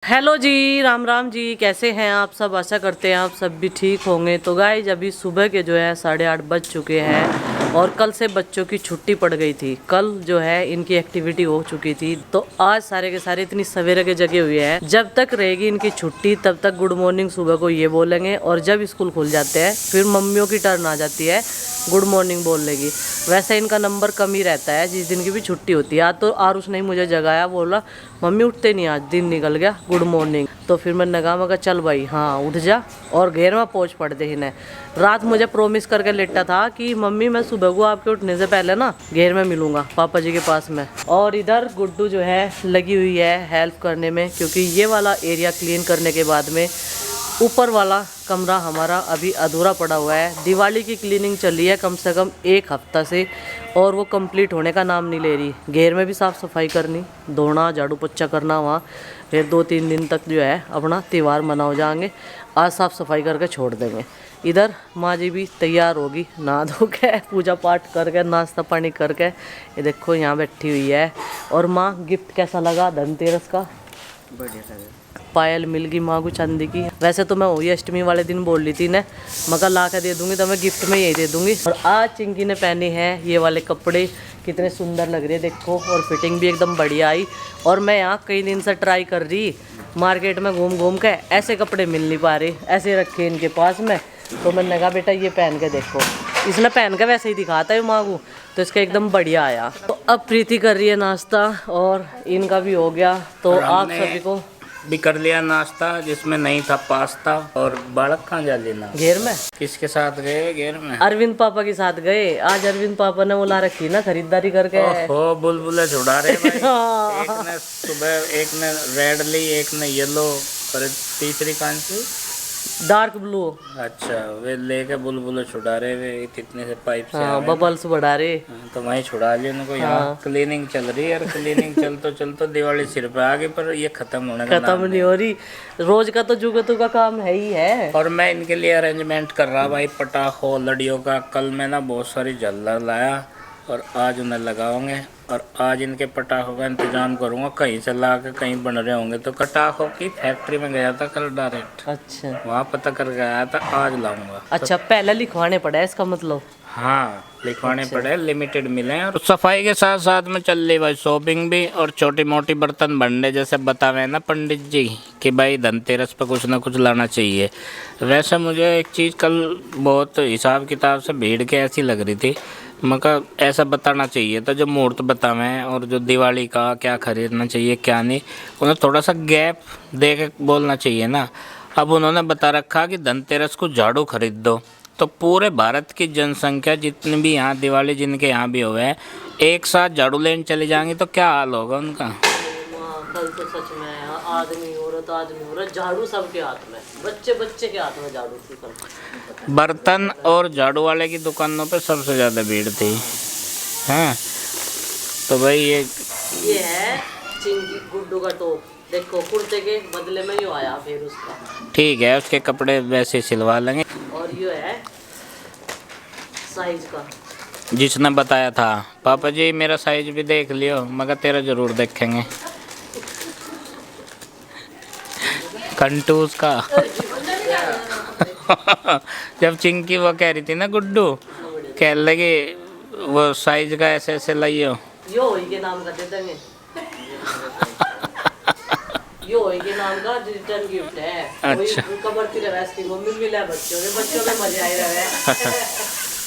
Hello जी, राम राम जी। कैसे हैं आप सब? आशा करते हैं आप सब भी ठीक होंगे। तो गाइस अभी सुबह के जो है 8:30 बज चुके हैं और कल से बच्चों की छुट्टी पड़ गई थी। कल जो है इनकी एक्टिविटी हो चुकी थी, तो आज सारे के सारे इतनी सवेरे के जगे हुए हैं। जब तक रहेगी इनकी छुट्टी तब तक गुड मॉर्निंग सुबह को ये बोलेंगे, और जब स्कूल खुल जाते हैं फिर मम्मियों की टर्न आ जाती है गुड मॉर्निंग बोलने की। वैसे इनका नंबर कम ही रहता है जिस दिन की भी छुट्टी होती है। आज तो आरुष ने मुझे जगाया, बोला मम्मी उठते नहीं, आज दिन निकल गया, गुड मॉर्निंग। तो फिर मैंने कहा, मगर चल भाई हाँ उठ जा, और घेर में पहुँच पड़ते इन्हें। रात मुझे प्रॉमिस करके लेटा था कि मम्मी मैं सुबह को आपके उठने से पहले ना घेर में मिलूंगा पापा जी के पास में। और इधर गुड्डू जो है लगी हुई है हेल्प करने में, क्योंकि ये वाला एरिया क्लीन करने के बाद में ऊपर वाला कमरा हमारा अभी अधूरा पड़ा हुआ है। दिवाली की क्लीनिंग चली है कम से कम 1 हफ्ता से, और वो कंप्लीट होने का नाम नहीं ले रही। घेर में भी साफ़ सफाई करनी, धोना, झाड़ू पोछा करना वहाँ। फिर 2-3 दिन तक जो है अपना त्यौहार मना हो जाएंगे। आज साफ़ सफाई करके छोड़ देंगे। इधर माँ जी भी तैयार होगी, नहा धो के पूजा पाठ करके नाश्ता पानी करके। ये देखो यहाँ बैठी हुई है। और माँ गिफ्ट कैसा लगा धनतेरस का? बढ़िया लगा। पायल मिल गई माँ को चांदी की। वैसे तो मैं वही अष्टमी वाले दिन बोल रही थी ना, मगर ला के दे दूंगी, तो मैं गिफ्ट में यही दे दूंगी। और आज चिंकी ने पहने हैं ये वाले कपड़े, कितने सुंदर लग रहे हैं देखो, और फिटिंग भी एकदम बढ़िया आई। और मैं यहाँ कई दिन से ट्राई कर रही मार्केट में घूम घूम के, ऐसे कपड़े मिल नहीं पा रहे, ऐसे रखे इनके पास में। तो मैंने कहा बेटा ये पहन के देखो, इसने पहन के वैसे ही दिखाता है माँ को, तो इसका एकदम बढ़िया आया। तो अब प्रीति कर रही है नाश्ता, और इनका भी हो गया। तो आप सभी को भी कर लिया नाश्ता, जिसमें नहीं था पास्ता। और बालक कहाँ जा लेना? घेर में। किसके साथ गए घेर में? अरविंद पापा के साथ गए। आज अरविंद पापा ने बुला रखी ना खरीदारी करके। ओहो, बुलबुले छुड़ा रहे भाई। हाँ। एक ने सुबह एक ने रेड ली, एक ने येलो, पर तीसरी कौन सी? Dark blue. अच्छा, वे लेके बुलबुले छुड़ा रहे, वे इतने से पाइप से हाँ, आवे। बबल्स बढ़ा रहे। तो वहीं छुड़ा लिया उनको। यहाँ क्लीनिंग चल रही है यार, क्लीनिंग चलतो दिवाली सिर पे आ गई, पर ये खत्म होने का खत्म नहीं हो रही। रोज का तो जुगतू का काम है ही है। और मैं इनके लिए अरेंजमेंट कर रहा भाई, पटाखों लड़ियों का। कल मैं ना बहुत सारी झल्लर लाया और आज उन्हें लगाओगे, और आज इनके पटाखों का इंतजाम करूँगा। कहीं से ला के कहीं बन रहे होंगे, तो पटाखों की फैक्ट्री में गया था कल डायरेक्ट। अच्छा, वहाँ पता करके आया था, आज लाऊंगा। अच्छा पहले लिखवाने पड़ा इसका मतलब? हाँ, लिखवाने पड़े, लिमिटेड मिले हैं। और सफाई के साथ साथ में चल रही भाई शॉपिंग भी, और छोटी मोटी बर्तन बनने जैसे बतावे ना पंडित जी कि भाई धनतेरस पे कुछ ना कुछ लाना चाहिए। वैसे मुझे एक चीज़ कल बहुत हिसाब किताब से भीड़ के ऐसी लग रही थी, मगर ऐसा बताना चाहिए था जो मुहूर्त बतावे हैं, और जो दिवाली का क्या खरीदना चाहिए क्या नहीं, उन्हें थोड़ा सा गैप दे के बोलना चाहिए ना। अब उन्होंने बता रखा कि धनतेरस को झाड़ू खरीद दो, तो पूरे भारत की जनसंख्या जितनी भी यहाँ दिवाली जिनके यहाँ भी हुए हैं, एक साथ झाड़ू लेने चले जाएंगे तो क्या हाल होगा उनका। कल तो सच में आदमी औरत झाड़ू सबके हाथ में, बच्चे के हाथ में झाड़ू थी कल। बर्तन और झाड़ू वाले की दुकानों पे सबसे ज़्यादा भीड़ थी। हाँ, तो भाई ये है चिंकी गुड्डू का टॉप। देखो कुर्ते के बदले में यो आया फिर उसका। ठीक है, उसके कपड़े वैसे सिलवा लेंगे। और ये है साइज का, जिसने बताया था पापा जी मेरा साइज भी देख लियो, मगर तेरा जरूर देखेंगे। कंटूस का। जब चिंकी वो कह रही थी ना गुड्डू, कह लगे वो साइज का ऐसे ऐसे लाइयो। यो के नाम का दे देंगे। यो के नाम का रिटर्न गिफ्ट है। अच्छा, उनका बर्थडे वैसे मम्मी मिला बच्चों के मजे आए रहे।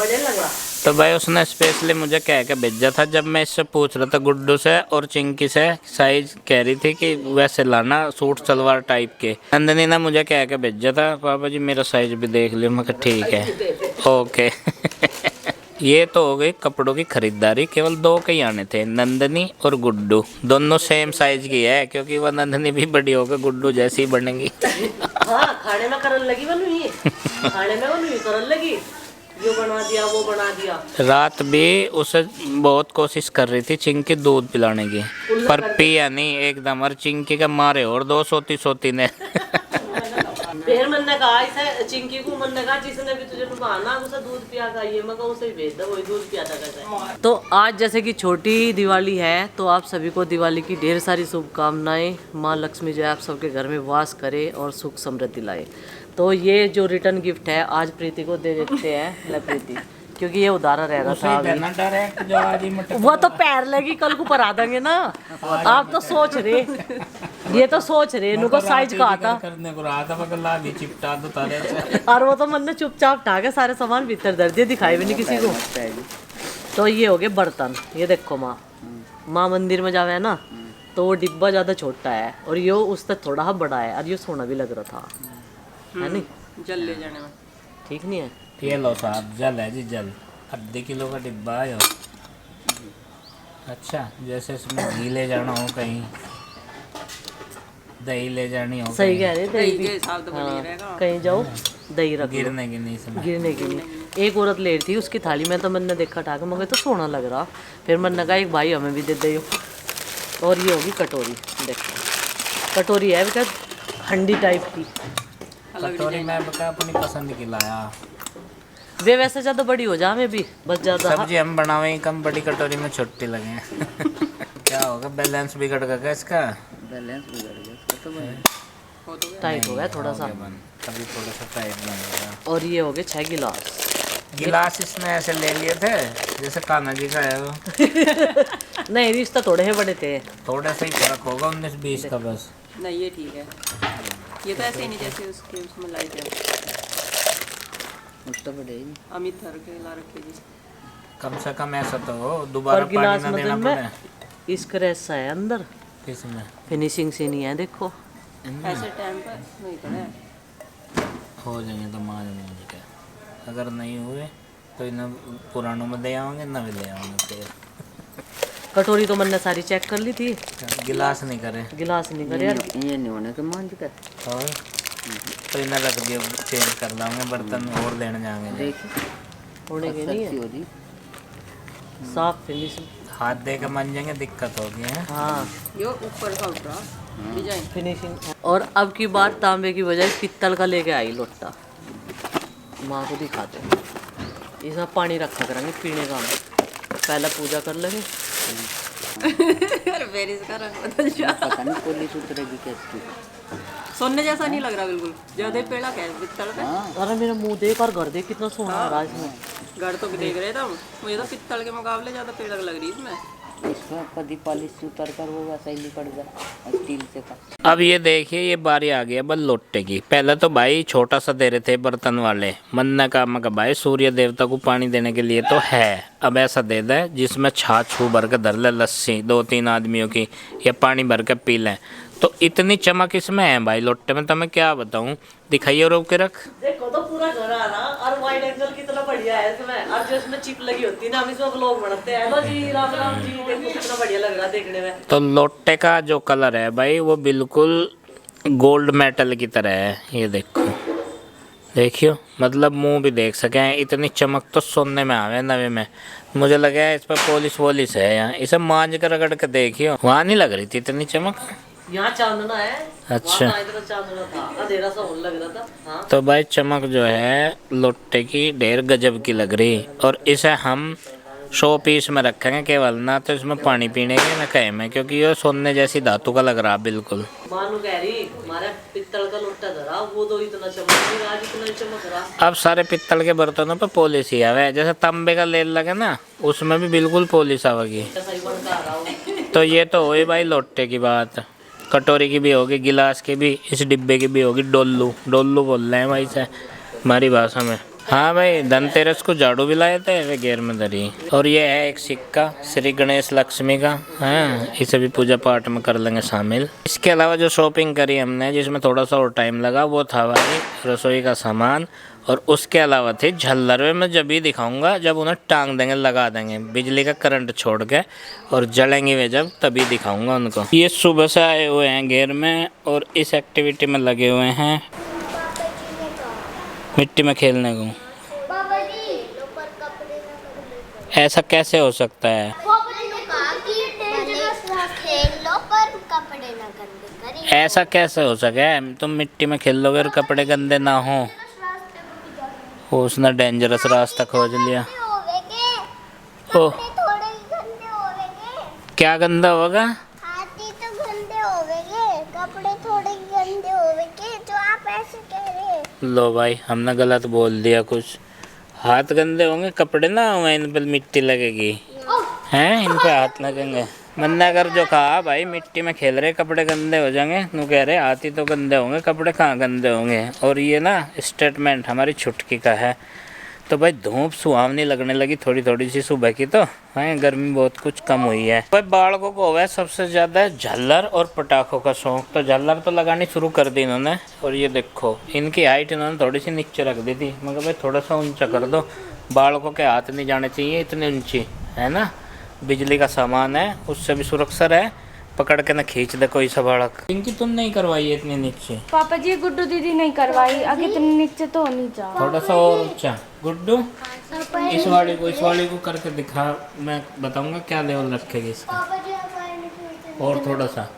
बढ़िया लग रहा। तो भाई उसने स्पेशली मुझे कह के भेजा था, जब मैं इससे पूछ रहा था गुड्डू से और चिंकी से, साइज कह रही थी कि वैसे लाना सूट सलवार टाइप के। नंदनी ने मुझे कह के भेजा था पापा जी मेरा साइज भी देख लियो। मैं कहा ठीक है, ओके। ये तो हो गई कपड़ों की खरीदारी। केवल 2 के ही आने थे, नंदनी और गुड्डू। दोनों सेम साइज की है, क्योंकि वह नंदनी भी बड़ी होकर गुड्डू जैसी बनेंगी। हाँ, खाने में करन लगी बनू, खाने में बनू करन लगी, यो बना दिया वो बना दिया। रात भी उसे बहुत कोशिश कर रही थी चिंकी दूध पिलाने की, पर पिया नहीं एकदम। और चिंकी का मारे और 2 सोती ने। फिर मैंने कहा इसे चिंकी को, मैंने कहा जिसने भी तुझे नुभाना उसे दूध पिया खाइए, मैं उसे ही भेज दो, वही दूध पिया था कैसे। तो आज जैसे कि छोटी दिवाली है, तो आप सभी को दिवाली की ढेर सारी शुभकामनाएं। माँ लक्ष्मी जो है आप सबके घर में वास करे और सुख समृद्धि लाए। तो ये जो रिटर्न गिफ्ट है आज प्रीति को दे देते हैं। ले प्रीति, क्योंकि ये उधारा रह रहा था अभी। वो तो पैर लगी, कल को परा देंगे ना। आप तो सोच रहे, ये तो सोच रहे इनको साइज का आता करने को रहा था, मगर ला दी चिपटा दो तारे से। और वो तो मन ने चुपचाप उठा के सारे सामान भीतर दर दिए, दिखाई भी नहीं किसी को। तो ये हो गए बर्तन। ये देखो माँ मंदिर में जावे है ना, तो वो डिब्बा ज्यादा छोटा है और ये उससे थोड़ा बड़ा है, और ये सोना भी लग रहा था, है नहीं? जल ले जाने में ठीक नहीं है। ये लो साहब, जल है जी जल, आधे किलो का डिब्बा है। अच्छा, जैसे इसमें घी ले जाना हो कहीं, दही ले जानी हो सही कहीं, कह रहे दही भी। रहेगा। कहीं जाओ दही रख लो। गिरने की नहीं इसमें। गिरने की नहीं। एक औरत ले रही थी उसकी थाली में, तो मैंने देखा उठा के, मगर तो सोना लग रहा। फिर मैंने कहा एक भाई हमें भी दे दे। और ये होगी कटोरी, देखो कटोरी है बेटा हंडी टाइप की। कटोरी मैं बता अपनी पसंद की लाया। वे वैसे ज़्यादा बड़ी हो जा, हमें भी बस ज़्यादा सब्जी हम बनावे कम, बड़ी कटोरी में छोटी लगे। क्या होगा, बैलेंस बिगड़ गया इसका। बैलेंस बिगड़ गया इसका, तो टाइट हो गया थोड़ा सा। अभी थोड़ा सा टाइट बन गया। और ये हो गए 6 गिलास। गिलास इसमें ऐसे ले लिए थे जैसे कान्हा जी का है वो। नहीं रिश्ता थोड़े ही बड़े थे। थोड़ा सा ही फर्क होगा 19-20 का बस। नहीं ये ठीक है, ये तो ऐसे ही नहीं जैसे उसके उसमें लाइट है। तो बड़े अमित थर के ला रखे जी। कम से कम ऐसा तो हो, दोबारा और गिलास पानी ना देना मतलब पड़े। में स्क्रैच सा है अंदर, किसमें फिनिशिंग से नहीं है देखो। ऐसे टाइम पर नहीं पड़ा हो जाएंगे तो मार देंगे क्या, अगर नहीं हुए तो इन्हें पुरानों में ले आओगे, नवे ले आओगे फिर। कटोरी तो मैंने सारी चेक कर ली थी। गिलास नहीं करे, गिलास नहीं करे यार। ये नहीं होने के मान कर और तो इन्हें रख दिया, चेंज कर लाऊंगे, बर्तन और लेने जाएंगे। होने के नहीं है साफ फिनिशिंग। हाथ दे के मन जाएंगे, दिक्कत होगी है। हाँ यो ऊपर का उतरा डिजाइन फिनिशिंग। और अब की बार तांबे की बजाय पित्तल का लेके आई लोटा। माँ को दिखाते, इसमें पानी रखा करेंगे पीने का। पहले पूजा कर लेंगे। पेरिस का रंग बदल जा, पता नहीं पुलिस उतरेगी कैसे। सोने जैसा नहीं लग रहा बिल्कुल, ज्यादा पेड़ा क्या है पित्तल पे। अरे मेरा मुंह देख और घर देख कितना सोना आ रहा है इसमें। घर तो देख रहे थे हम, मुझे तो पित्तल के मुकाबले ज्यादा पेड़ लग रही इसमें। इसमें कभी पॉलिश उतर कर वो वैसा ही लिपट गया स्टील से का। अब ये देखिए, ये बारी आ गया बस लोटे की। पहले तो भाई छोटा सा दे रहे थे बर्तन वाले, मन ने कहा मगर भाई सूर्य देवता को पानी देने के लिए तो है, अब ऐसा दे दे जिसमें छाछ छू भर के धर ले, लस्सी 2-3 आदमियों की, या पानी भर के पी लें। तो इतनी चमक इसमें है भाई लोटे में, तो मैं क्या बताऊं। दिखाइए रोक के रख। देखो तो पूरा घर आ रहा, और वाइड एंगल कितना बढ़िया है इसमें। और जो इसमें चिप लगी होती है ना, हम इसमें व्लॉग बनाते हैं। हेलो जी, राम राम जी, देखो कितना बढ़िया लग रहा है देखने में। तो लोटे का जो कलर है भाई वो बिल्कुल गोल्ड मेटल की तरह है। ये देखो, देखियो, मतलब मुंह भी देख सके, इतनी चमक तो सोने में आवे नवे में। मुझे लगा है इस पर पॉलिश वॉलिश है। यहाँ इसे मांझ कर रगड़ के देखियो, वहाँ नहीं लग रही थी इतनी चमक। यहाँ चांदना है। अच्छा। वहाँ इतना चांदना था, अंधेरा सा होने लग रहा था। हाँ तो भाई चमक जो है लोटे की ढेर गजब की लग रही। और इसे हम शो पीस में रखेंगे केवल, ना तो इसमें पानी पीने के ना कहे में, क्योंकि ये सोने जैसी धातु का लग रहा बिल्कुल। मानू कह रही हमारे पित्तल का लोटा धरा, वो तो इतना चमक नहीं रहा जितना चमक रहा। अब सारे पित्तल के बर्तनों पे पॉलिश ही आवे, जैसे तांबे का लेल लगे ना, उसमें भी बिल्कुल पॉलिश आवेगी। ऐसा ही बनता आ रहा हो। तो ये तो हुई भाई लोटे की बात, कटोरी की भी होगी, गिलास की भी, इस डिब्बे की भी होगी। डोलू डोलू बोल रहे हैं भाई से हमारी भाषा में। हाँ भाई, धनतेरस को झाड़ू भी लाए थे वे घेर में धरी। और ये है एक सिक्का श्री गणेश लक्ष्मी का, हाँ, इसे भी पूजा पाठ में कर लेंगे शामिल। इसके अलावा जो शॉपिंग करी हमने, जिसमें थोड़ा सा और टाइम लगा, वो था भाई रसोई का सामान। और उसके अलावा थी झल्लर। वे मैं जब भी दिखाऊंगा जब उन्हें टांग देंगे, लगा देंगे बिजली का करंट छोड़ के, और जलेंगे वे जब, तभी दिखाऊंगा उनको। ये सुबह से आए हुए हैं घेर में और इस एक्टिविटी में लगे हुए हैं, मिट्टी में खेलने को। ऐसा कैसे हो सकता है? ऐसा कैसे हो सके? तुम मिट्टी में खेल लोगे और कपड़े गंदे ना हो? उसने डेंजरस रास्ता खोज लिया। ओ, क्या गंदा होगा? हाथी तो गंदे होवेगे, कपड़े थोड़े गंदे होवेगे, जो आप ऐसे कह रहे हैं। लो भाई, हमने गलत बोल दिया कुछ। हाथ गंदे होंगे, कपड़े ना होंगे, इन पर मिट्टी लगेगी हैं, इन पे हाथ लगेंगे। मैंने अगर जो कहा भाई मिट्टी में खेल रहे कपड़े गंदे हो जाएंगे, तू कह रहे हाथी तो गंदे होंगे, कपड़े कहाँ गंदे होंगे। और ये ना स्टेटमेंट हमारी छुटकी का है। तो भाई धूप सुहावनी लगने लगी थोड़ी थोड़ी सी सुबह की, तो है गर्मी बहुत कुछ कम हुई है। भाई बालकों को है सबसे ज़्यादा झालर और पटाखों का शौक, तो झालर तो लगानी शुरू कर दी इन्होंने। और ये देखो इनकी हाइट इन्होंने थोड़ी सी नीचे रख दी थी, मगर भाई थोड़ा सा ऊंचा कर दो, बालकों के हाथ नहीं जाने चाहिए इतनी ऊंची, है ना। बिजली का सामान है, उससे भी सुरक्षा है, पकड़ के ना खींच दे कोई सा बालक। इनकी तुम नहीं करवाई है इतनी नीचे? पापा जी गुड्डू दीदी नहीं करवाई, आगे इतने नीचे तो नहीं जा। थोड़ा सा और ऊंचा गुड्डू, इस वाली को करके दिखा, मैं बताऊंगा क्या लेवल रखेगी इसका। पापा जी आप और थोड़ा सा,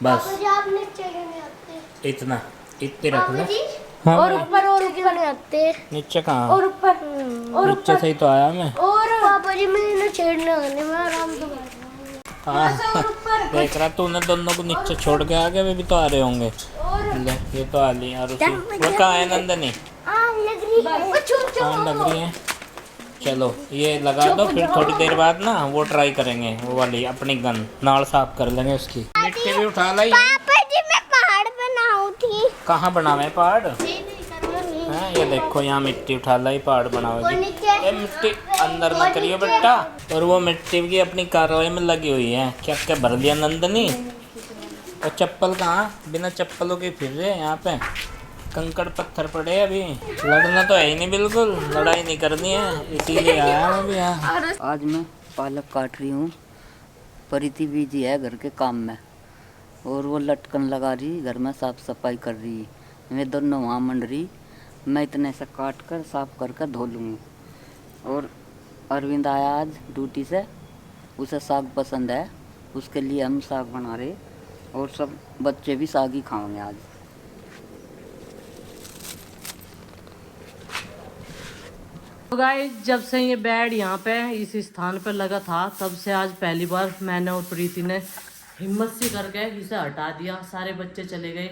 बस पापा जी आप नीचे क्यों नहीं आते? इतना, इतनी रख ले। जी हाँ और भाई, ऊपर और क्यों नहीं आते? नीचे कहाँ? और ऊपर और नीचे से ही तो आया मैं। और पापा जी मैं इन्हें छेड़ने आने में आराम से बैठ हाँ देख रहा तूने दोनों को नीचे छोड़ के आगे वे भी तो आ रहे होंगे। ले ये तो आ ली यार, वो कहाँ है नंदनी? लग रही है। हाँ लग रही है। चलो ये लगा दो, फिर थोड़ी देर बाद ना वो ट्राई करेंगे, वो वाली अपनी गन नाल साफ कर लेंगे उसकी। मिट्टी भी उठा लाई। पापा जी मैं पहाड़ पे नहाऊं थी। कहाँ बनावे पहाड़? हाँ ये देखो यहाँ मिट्टी उठा लाई, पहाड़ बनाओगी। ये मिट्टी अंदर न करियो बेटा। और वो मिट्टी की अपनी कार्रवाई में लगी हुई है। क्या क्या भर लिया नंदनी? और चप्पल कहाँ? बिना चप्पलों के फिर रहे यहाँ पे, कंकड़ पत्थर पड़े अभी। लड़ना तो है ही नहीं, बिल्कुल लड़ाई नहीं करनी है, इसीलिए आया मैं भी यहाँ। आज मैं पालक काट रही हूँ। प्रीति बीजी है घर के काम में, और वो लटकन लगा रही, घर में साफ सफाई कर रही। मैं दोनों वहाँ मंड रही, मैं इतने से काट कर साफ करके धो लूँगी। और अरविंद आया आज ड्यूटी से, उसे साग पसंद है, उसके लिए हम साग बना रहे, और सब बच्चे भी साग ही खाएंगे आज। तो गाइस जब से ये बेड यहाँ पे इस स्थान पे लगा था, तब से आज पहली बार मैंने और प्रीति ने हिम्मत सी करके इसे हटा दिया। सारे बच्चे चले गए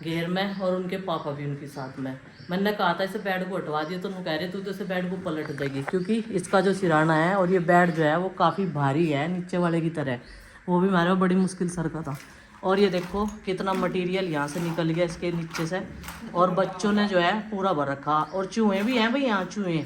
घेर में और उनके पापा भी उनके साथ में। मैंने कहा था इसे बेड को हटवा दिया, तो वो कह रहे तू तो इसे बेड को पलट देगी, क्योंकि इसका जो सिराना है और ये बेड जो है वो काफ़ी भारी है नीचे वाले की तरह, वो भी हमारे बड़ी मुश्किल सर का था। और ये देखो कितना मटेरियल यहाँ से निकल गया इसके नीचे से, और बच्चों ने जो है पूरा भर रखा। और चूहे भी हैं भाई यहाँ, चूहे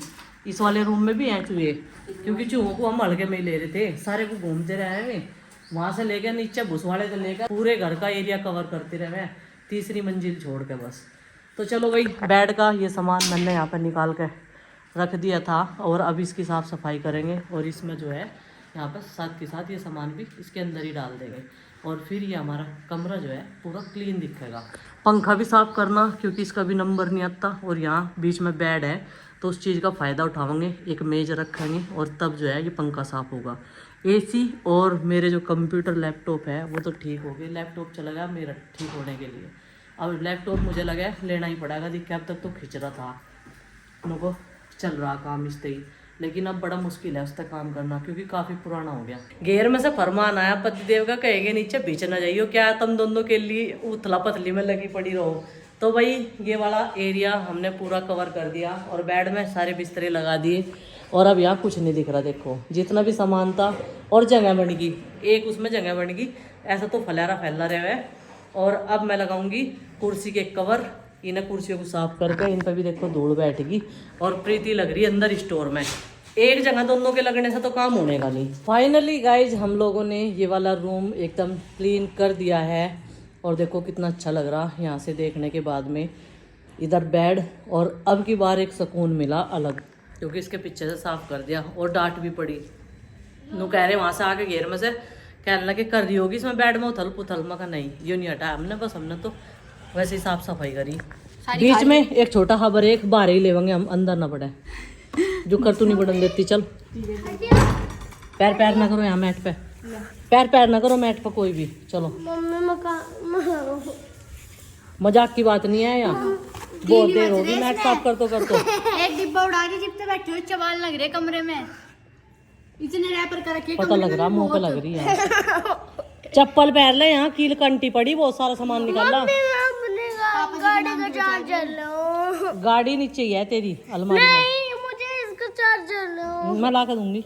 इस वाले रूम में भी हैं चूहे, क्योंकि चूहों को हम हल्के में ही ले रहे थे, सारे को घूमते रहे हैं वहाँ से लेकर नीचे भुसवाड़े से लेकर पूरे घर का एरिया कवर करते रहे हैं, तीसरी मंजिल छोड़ के बस। तो चलो भाई बेड का ये सामान मैंने यहाँ पर निकाल के रख दिया था, और अब इसकी साफ़ सफाई करेंगे, और इसमें जो है यहाँ पर साथ के साथ ये सामान भी इसके अंदर ही डाल देंगे, और फिर ये हमारा कमरा जो है पूरा क्लीन दिखेगा। पंखा भी साफ़ करना, क्योंकि इसका भी नंबर नहीं आता, और यहाँ बीच में बेड है तो उस चीज़ का फ़ायदा उठाएंगे, एक मेज रखेंगे और तब जो है ये पंखा साफ़ होगा। एसी और मेरे जो कंप्यूटर लैपटॉप है वो तो ठीक हो गए, लैपटॉप चला गया मेरा ठीक होने के लिए। अब लैपटॉप मुझे लगा लेना ही पड़ेगा, देखिए अब तक तो खिंच रहा था, उनको चल रहा काम इस ही, लेकिन अब बड़ा मुश्किल है उस तक काम करना, क्योंकि काफ़ी पुराना हो गया। घेर में से फरमान आया पतिदेव का, कहेंगे नीचे बीच ना जाइयो, क्या तुम दोनों के लिए उथला पथली में लगी पड़ी रहो। तो भाई ये वाला एरिया हमने पूरा कवर कर दिया, और बेड में सारे बिस्तरे लगा दिए, और अब यहाँ कुछ नहीं दिख रहा। देखो जितना भी सामान था, और जगह बन गई, एक उसमें जगह बन गई, ऐसा तो फैला रहा है। और अब मैं लगाऊंगी कुर्सी के कवर, इन्हें कुर्सियों को साफ करके इन पर भी देखो धूल बैठेगी। और प्रीति लग रही है अंदर स्टोर में, एक जगह दोनों के लगने से तो काम होने का नहीं। फाइनली गाइज हम लोगों ने ये वाला रूम एकदम क्लीन कर दिया है, और देखो कितना अच्छा लग रहा यहाँ से देखने के बाद में। इधर बेड, और अब की बार एक सुकून मिला अलग, क्योंकि इसके पीछे से साफ कर दिया, और डांट भी पड़ी। नु कह रहे वहाँ से आके घेर में से कहने लगे कर रही होगी इसमें बेड में उथल पुथल, में का नहीं यूँ नहीं हटा हमने, बस हमने तो वैसे ही साफ सफाई करी। बीच में एक छोटा खबर, एक बाहर ही लेवेंगे हम, अंदर ना पड़े, जो कर तू नहीं बढ़न देती। चल पैर पैर ना करो यहाँ मैट पे, पैर पैर ना करो मैट पर कोई भी। चलो मम्मी मकान मजाक की बात नहीं है यहाँ। बहुत देर होगी मैट साफ कर तो एक डिब्बा उड़ा के जिप पे बैठे हुए चबाल लग रहे कमरे में, इतने रैपर कर रखे पता लग रहा मुंह पे लग रही है। चप्पल पहन ले, यहाँ कील कंटी पड़ी, बहुत सारा सामान निकाला। अपने गाड़ी का चार्जर लो। गाड़ी नीचे ही है तेरी अलमारी में, नहीं मुझे इसका चार्जर लो। मैं ला के दूंगी।